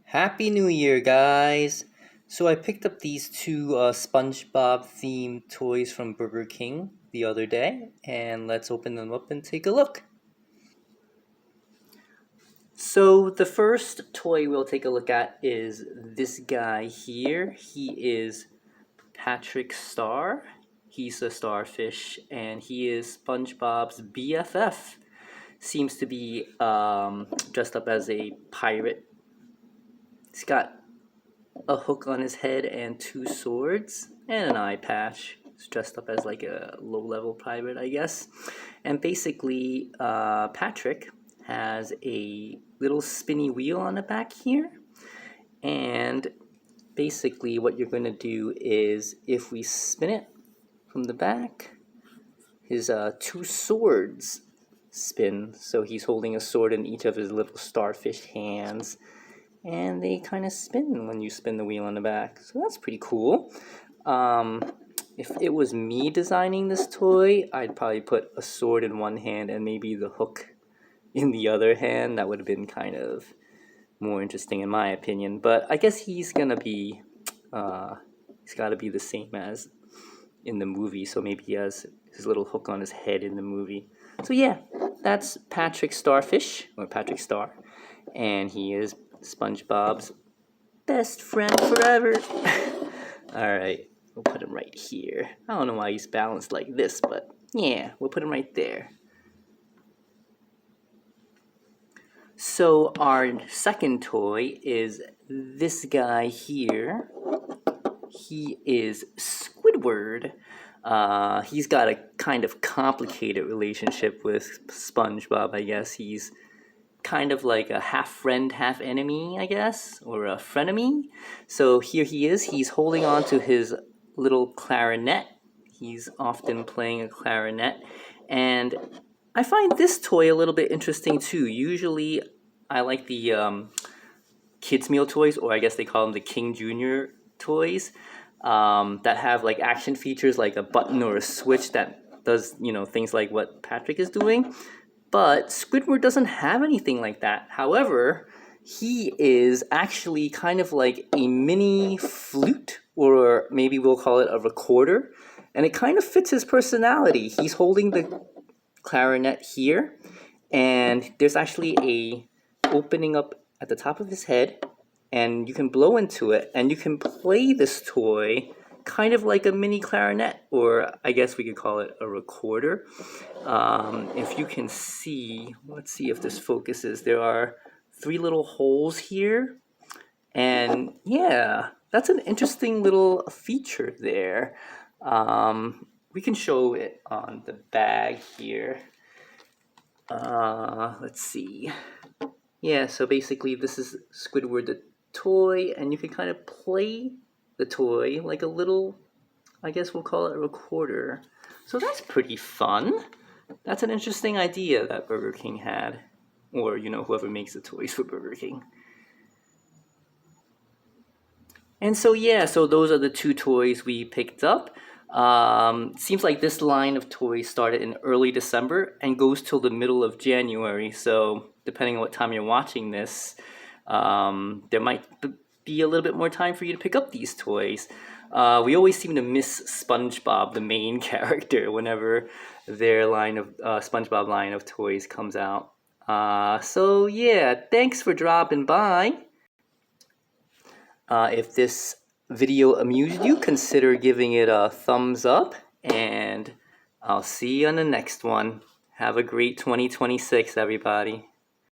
Happy New Year, guys! So I picked up these two SpongeBob themed toys from Burger King the other day, and let's open them up and take a look. So the first toy we'll take a look at is this guy here. He is Patrick Star. He's a starfish, and he is SpongeBob's BFF. Seems to be dressed up as a pirate. He's got a hook on his head and two swords and an eye patch. He's dressed up as like a low-level pirate, I guess. And basically, Patrick has a little spinny wheel on the back here. And basically what you're going to do is, if we spin it from the back, his two swords spin. So he's holding a sword in each of his little starfish hands. And they kind of spin when you spin the wheel on the back. So that's pretty cool. If it was me designing this toy, I'd probably put a sword in one hand and maybe the hook in the other hand. That would have been kind of more interesting in my opinion. But I guess he's gonna be, he's got to be the same as in the movie. So maybe he has his little hook on his head in the movie. So yeah, that's Patrick Starfish, or Patrick Star. And he is SpongeBob's best friend forever. Alright, we'll put him right here. I don't know why he's balanced like this, but yeah, we'll put him right there. So our second toy is this guy here. He is Squidward. He's got a kind of complicated relationship with SpongeBob, I guess. He's kind of like a half friend, half enemy, I guess, or a frenemy. So here he is. He's holding on to his little clarinet. He's often playing a clarinet. And I find this toy a little bit interesting too. Usually I like the kids meal toys, or I guess they call them the King Jr. toys, that have like action features like a button or a switch that does, things like what Patrick is doing. But Squidward doesn't have anything like that. However, he is actually kind of like a mini flute, or maybe we'll call it a recorder. And it kind of fits his personality. He's holding the clarinet here, and there's actually a opening up at the top of his head, and you can blow into it, and you can play this toy kind of like a mini clarinet, or I guess we could call it a recorder. If you can see, let's see if this focuses. There are 3 little holes here, and yeah, that's an interesting little feature there. We can show it on the bag here. Let's see. Yeah, so basically this is Squidward the toy, and you can kind of play the toy like a little, I guess we'll call it a recorder. So that's pretty fun. That's an interesting idea that Burger King had, or whoever makes the toys for Burger King. And so yeah, so those are the 2 toys we picked up. Seems like this line of toys started in early December and goes till the middle of January. So depending on what time you're watching this, there might be a little bit more time for you to pick up these toys. We always seem to miss SpongeBob, the main character, whenever their line of SpongeBob line of toys comes out. So yeah, thanks for dropping by. If this video amused you, consider giving it a thumbs up, and I'll see you on the next one. Have a great 2026, everybody.